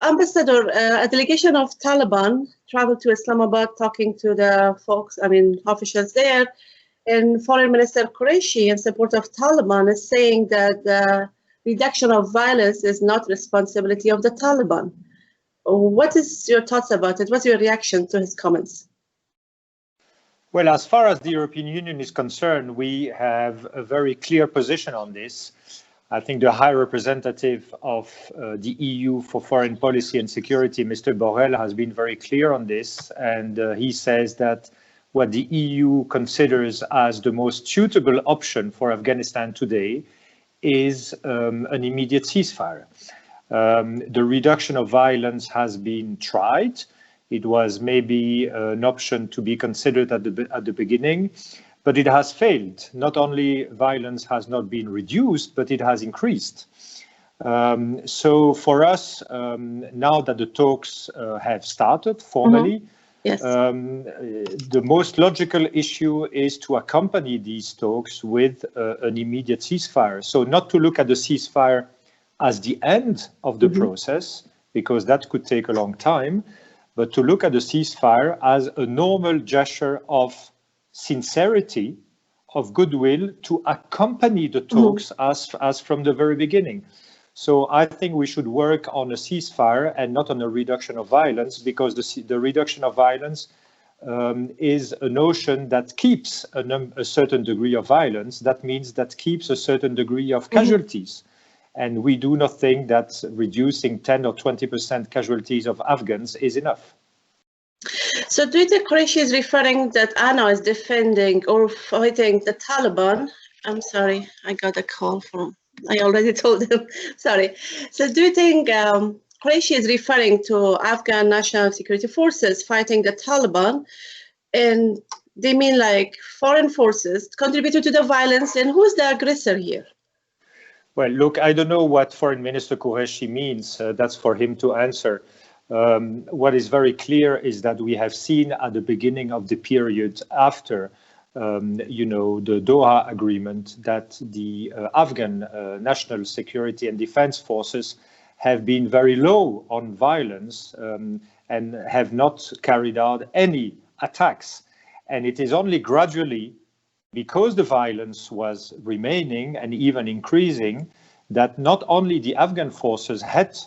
Ambassador, a delegation of Taliban traveled to Islamabad talking to the officials there. And Foreign Minister Qureshi, in support of Taliban, is saying that the reduction of violence is not responsibility of the Taliban. What is your thoughts about it? What's your reaction to his comments? Well, as far as the European Union is concerned, we have a very clear position on this. I think the High Representative of the EU for Foreign Policy and Security, Mr. Borrell, has been very clear on this. And he says that what the EU considers as the most suitable option for Afghanistan today is an immediate ceasefire. The reduction of violence has been tried. It was maybe an option to be considered at the beginning, but it has failed. Not only violence has not been reduced, but it has increased. So for us, now that the talks have started formally, yes. The most logical issue is to accompany these talks with an immediate ceasefire. So not to look at the ceasefire as the end of the process, because that could take a long time, but to look at the ceasefire as a normal gesture of sincerity, of goodwill, to accompany the talks as from the very beginning. So I think we should work on a ceasefire and not on a reduction of violence, because the reduction of violence is a notion that keeps a certain degree of violence. That means that keeps a certain degree of casualties. And we do not think that reducing 10 or 20% casualties of Afghans is enough. So do you think Qureshi is referring that Anna is defending or fighting the Taliban? I'm sorry, I got a call from, I already told him, sorry. So do you think Qureshi is referring to Afghan National Security Forces fighting the Taliban? And they mean like foreign forces contributed to the violence, and who's the aggressor here? Well, look, I don't know what Foreign Minister Qureshi means. That's for him to answer. What is very clear is that we have seen at the beginning of the period after, the Doha Agreement, that the Afghan National Security and Defense Forces have been very low on violence and have not carried out any attacks. And it is only gradually, because the violence was remaining and even increasing, that not only the Afghan forces had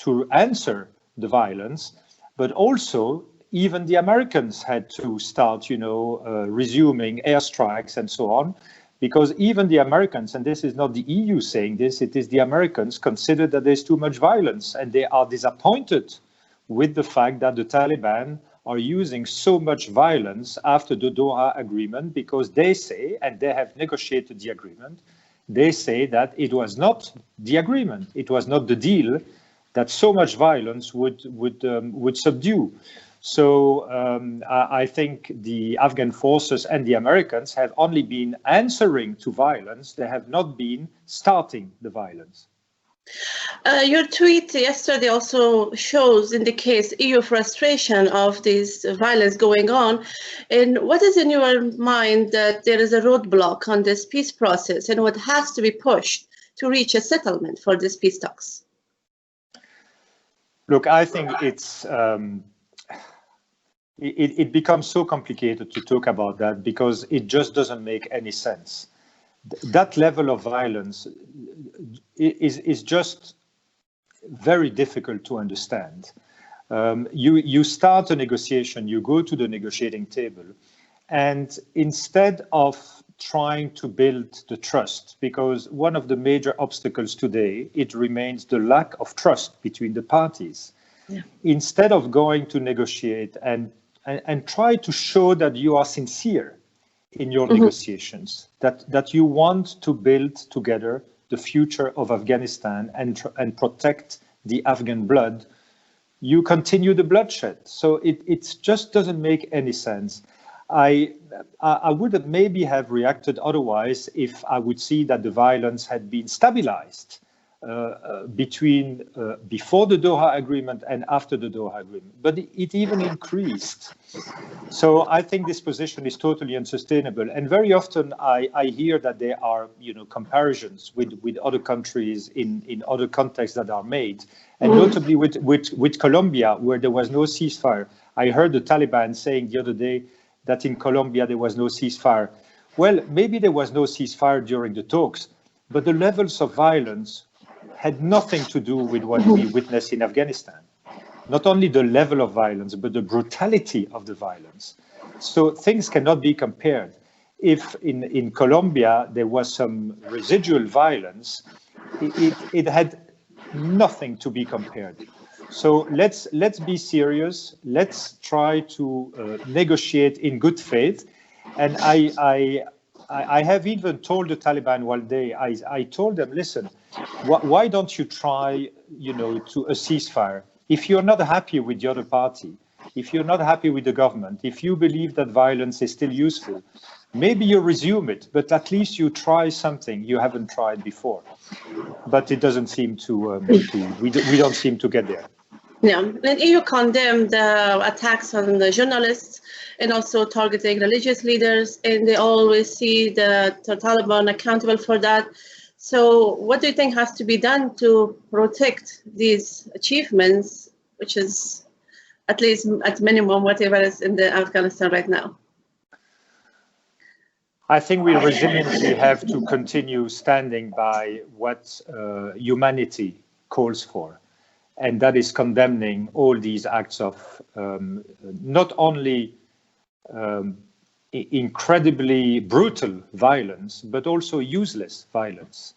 to answer the violence, but also even the Americans had to start, resuming airstrikes and so on, because even the Americans, and this is not the EU saying this, it is the Americans, consider that there's too much violence, and they are disappointed with the fact that the Taliban are using so much violence after the Doha Agreement, because they say, and they have negotiated the agreement, they say that it was not the agreement, it was not the deal, that so much violence would subdue. So I think the Afghan forces and the Americans have only been answering to violence. They have not been starting the violence. Your tweet yesterday also indicates EU frustration of this violence going on. And what is in your mind that there is a roadblock on this peace process, and what has to be pushed to reach a settlement for these peace talks? Look, I think it becomes so complicated to talk about that, because it just doesn't make any sense. That level of violence is just very difficult to understand. You start a negotiation, you go to the negotiating table, and instead of trying to build the trust, because one of the major obstacles today, it remains the lack of trust between the parties. Yeah. Instead of going to negotiate and try to show that you are sincere in your negotiations, that you want to build together the future of Afghanistan and protect the Afghan blood, you continue the bloodshed. So it just doesn't make any sense. I would have maybe have reacted otherwise if I would see that the violence had been stabilized before the Doha Agreement and after the Doha Agreement, but it even increased. So I think this position is totally unsustainable. And very often I hear that there are, comparisons with other countries in other contexts that are made. And notably with Colombia, where there was no ceasefire. I heard the Taliban saying the other day that in Colombia there was no ceasefire. Well, maybe there was no ceasefire during the talks, but the levels of violence had nothing to do with what we witnessed in Afghanistan. Not only the level of violence, but the brutality of the violence. So things cannot be compared. If in Colombia there was some residual violence, it had nothing to be compared. So let's be serious. Let's try to negotiate in good faith. And I have even told the Taliban one day. I told them, listen, why don't you try, to a ceasefire? If you're not happy with the other party, if you're not happy with the government, if you believe that violence is still useful, maybe you resume it, but at least you try something you haven't tried before. But it doesn't seem we don't seem to get there. Yeah, and EU condemned the attacks on the journalists and also targeting religious leaders, and they always see the Taliban accountable for that. So what do you think has to be done to protect these achievements, which is at least at minimum whatever is in the Afghanistan right now? I think we resiliently have to continue standing by what humanity calls for, and that is condemning all these acts of not only incredibly brutal violence, but also useless violence.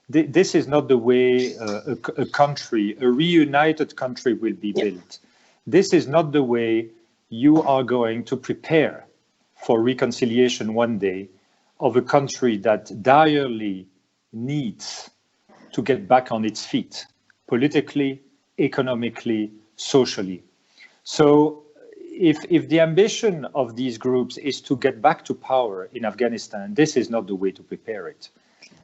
This is not the way a country, a reunited country, will be built. This is not the way you are going to prepare for reconciliation one day of a country that direly needs to get back on its feet, politically, economically, socially. So if the ambition of these groups is to get back to power in Afghanistan, this is not the way to prepare it,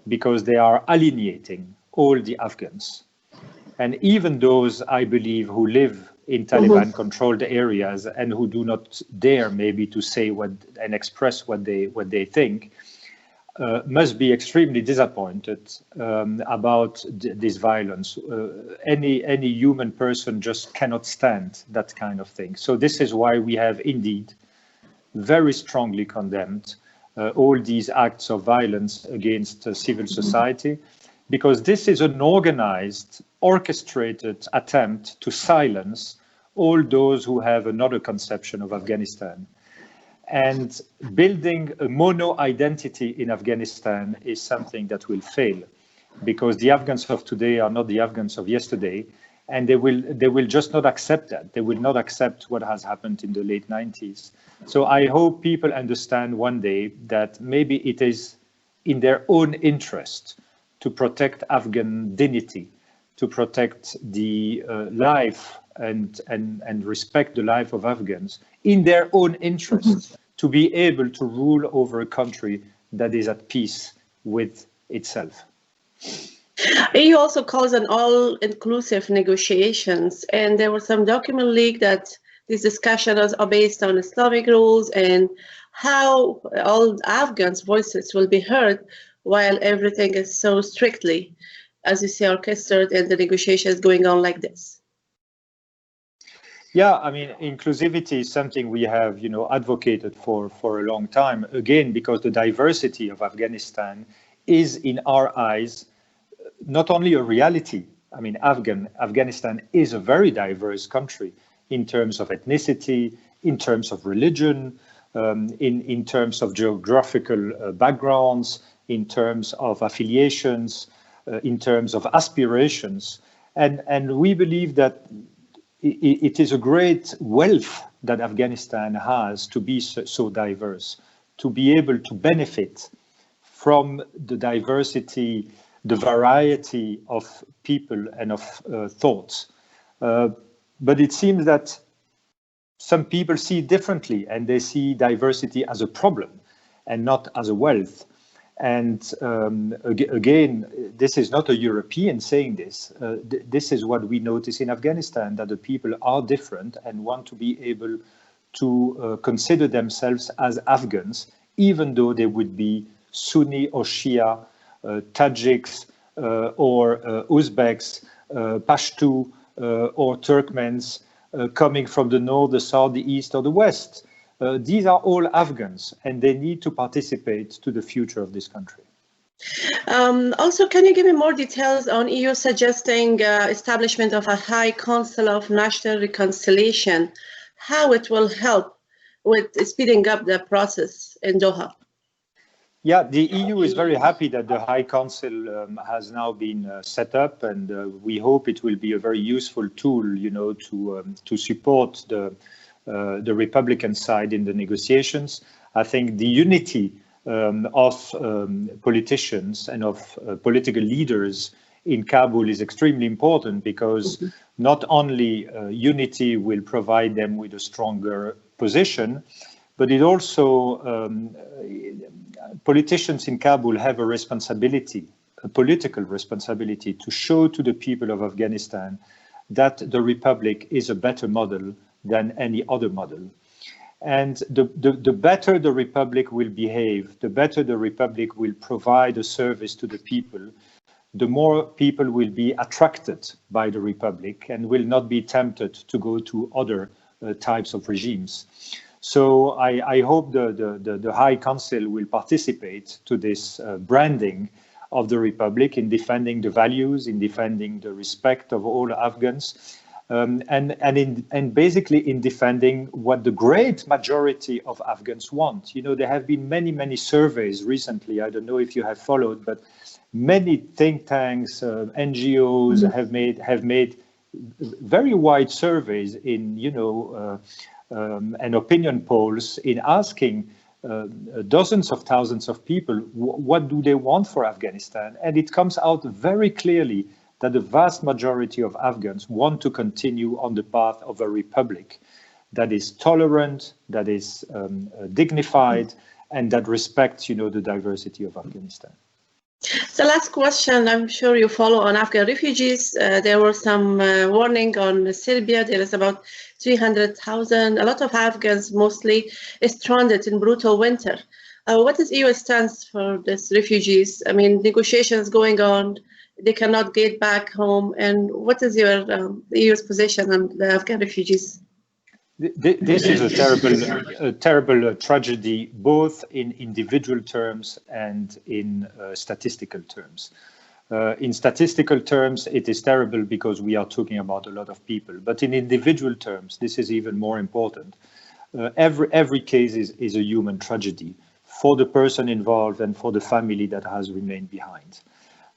because they are alienating all the Afghans. And even those, I believe, who live in Taliban-controlled areas and who do not dare maybe to say and express what they think, must be extremely disappointed about this violence. Any human person just cannot stand that kind of thing. So this is why we have indeed very strongly condemned all these acts of violence against civil society, because this is an organized, orchestrated attempt to silence all those who have another conception of Afghanistan. And building a mono identity in Afghanistan is something that will fail, because the Afghans of today are not the Afghans of yesterday, and they will just not accept that. They will not accept what has happened in the late 90s. So I hope people understand one day that maybe it is in their own interest to protect Afghan dignity, to protect the life and respect the life of Afghans, in their own interest, to be able to rule over a country that is at peace with itself. EU also calls on all-inclusive negotiations, and there was some document leaked that these discussions are based on Islamic rules and how all Afghans' voices will be heard while everything is so strictly, as you say, orchestrated and the negotiations going on like this. Yeah, I mean, inclusivity is something we have, advocated for a long time, again, because the diversity of Afghanistan is, in our eyes, not only a reality. I mean, Afghanistan is a very diverse country in terms of ethnicity, in terms of religion, in terms of geographical backgrounds, in terms of affiliations, in terms of aspirations. And we believe that it is a great wealth that Afghanistan has to be so diverse, to be able to benefit from the diversity, the variety of people and of thoughts. But it seems that some people see it differently, and they see diversity as a problem and not as a wealth. And again, this is not a European saying this. This is what we notice in Afghanistan, that the people are different and want to be able to consider themselves as Afghans, even though they would be Sunni or Shia, Tajiks or Uzbeks, Pashto, or Turkmens coming from the north, the south, the east, or the west. These are all Afghans, and they need to participate to the future of this country. Also, can you give me more details on EU suggesting establishment of a High Council of National Reconciliation, how it will help with speeding up the process in Doha? Yeah, the EU is very happy that the High Council has now been set up, and we hope it will be a very useful tool, to support the Republican side in the negotiations. I think the unity of politicians and of political leaders in Kabul is extremely important, because not only unity will provide them with a stronger position, but it also, politicians in Kabul have a responsibility, a political responsibility, to show to the people of Afghanistan that the Republic is a better model than any other model. And the better the Republic will behave, the better the Republic will provide a service to the people, the more people will be attracted by the Republic and will not be tempted to go to other types of regimes. So I hope the High Council will participate to this branding of the Republic in defending the values, in defending the respect of all Afghans, and basically in defending what the great majority of Afghans want. There have been many surveys recently. I don't know if you have followed, but many think tanks, NGOs have made very wide surveys in, and opinion polls in asking dozens of thousands of people what do they want for Afghanistan, and it comes out very clearly that the vast majority of Afghans want to continue on the path of a republic that is tolerant, that is dignified, and that respects, the diversity of Afghanistan. So last question, I'm sure you follow on Afghan refugees. There were some warning on Serbia. There is about 300,000. A lot of Afghans mostly stranded in brutal winter. What is EU stance for these refugees? I mean, negotiations going on. They cannot get back home. And what is your EU's position on the Afghan refugees? This is a terrible tragedy, both in individual terms and in statistical terms. In statistical terms, it is terrible because we are talking about a lot of people. But in individual terms, this is even more important. Every case is a human tragedy for the person involved and for the family that has remained behind.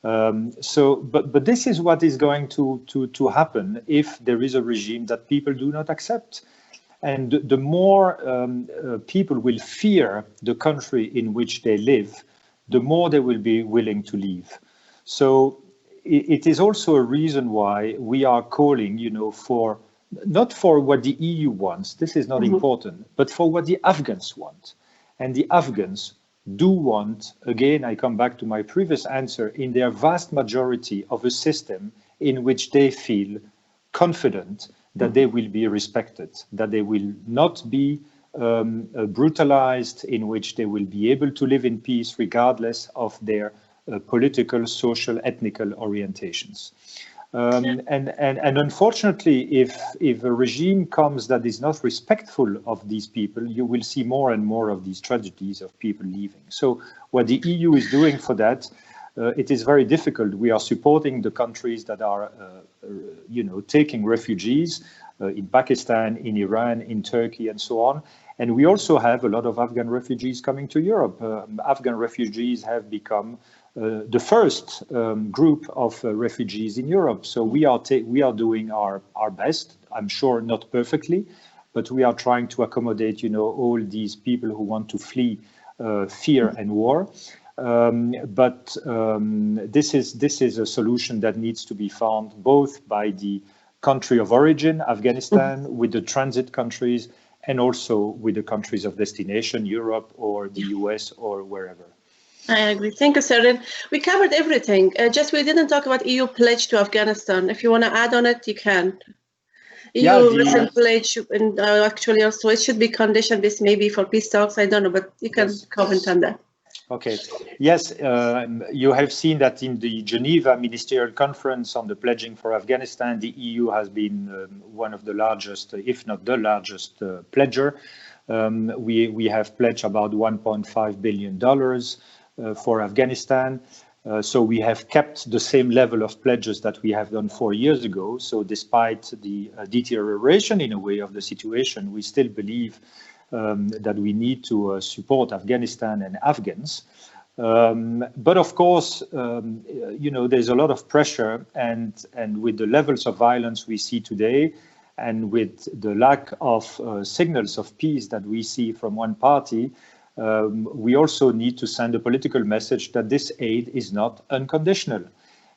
But this is what is going to happen if there is a regime that people do not accept. And the more people will fear the country in which they live, the more they will be willing to leave. So it is also a reason why we are calling, for not for what the EU wants, this is not important, but for what the Afghans want. And the Afghans do want, again, I come back to my previous answer, in their vast majority of a system in which they feel confident that they will be respected, that they will not be brutalized, in which they will be able to live in peace regardless of their political, social, ethnical orientations. And unfortunately, if a regime comes that is not respectful of these people, you will see more and more of these tragedies of people leaving. So what the EU is doing for that, it is very difficult. We are supporting the countries that are, taking refugees in Pakistan, in Iran, in Turkey, and so on. And we also have a lot of Afghan refugees coming to Europe. Afghan refugees have become the first group of refugees in Europe. So we are doing our best. I'm sure not perfectly, but we are trying to accommodate, all these people who want to flee fear and war. But this is a solution that needs to be found both by the country of origin, Afghanistan, with the transit countries, and also with the countries of destination, Europe or the US or wherever. I agree. Thank you, Sir. We covered everything. Just we didn't talk about EU pledge to Afghanistan. If you want to add on it, you can. EU recent pledge, and actually also it should be condition-based maybe for peace talks. I don't know, but you can comment on that. Okay. Yes, you have seen that in the Geneva Ministerial Conference on the pledging for Afghanistan, the EU has been one of the largest, if not the largest, pledger. We have pledged about $1.5 billion for Afghanistan. So we have kept the same level of pledges that we have done 4 years ago. So despite the deterioration in a way of the situation, we still believe that we need to support Afghanistan and Afghans. But of course, there's a lot of pressure, and with the levels of violence we see today, and with the lack of signals of peace that we see from one party, we also need to send a political message that this aid is not unconditional.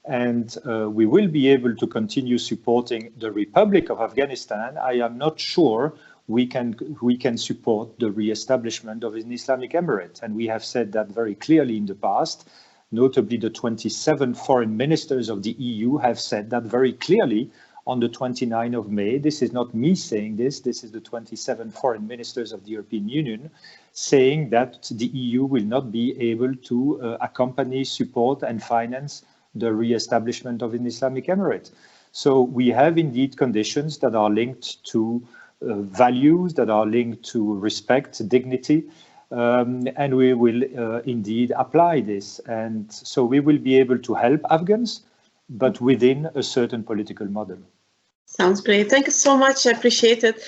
And we will be able to continue supporting the Republic of Afghanistan. I am not sure we can support the re-establishment of an Islamic Emirate. And we have said that very clearly in the past. Notably, the 27 foreign ministers of the EU have said that very clearly on the 29th of May. This is not me saying this. This is the 27 foreign ministers of the European Union saying that the EU will not be able to accompany, support and finance the re-establishment of an Islamic Emirate. So we have indeed conditions that are linked to values, that are linked to respect, dignity, and we will indeed apply this. And so we will be able to help Afghans, but within a certain political model. Sounds great. Thank you so much. I appreciate it.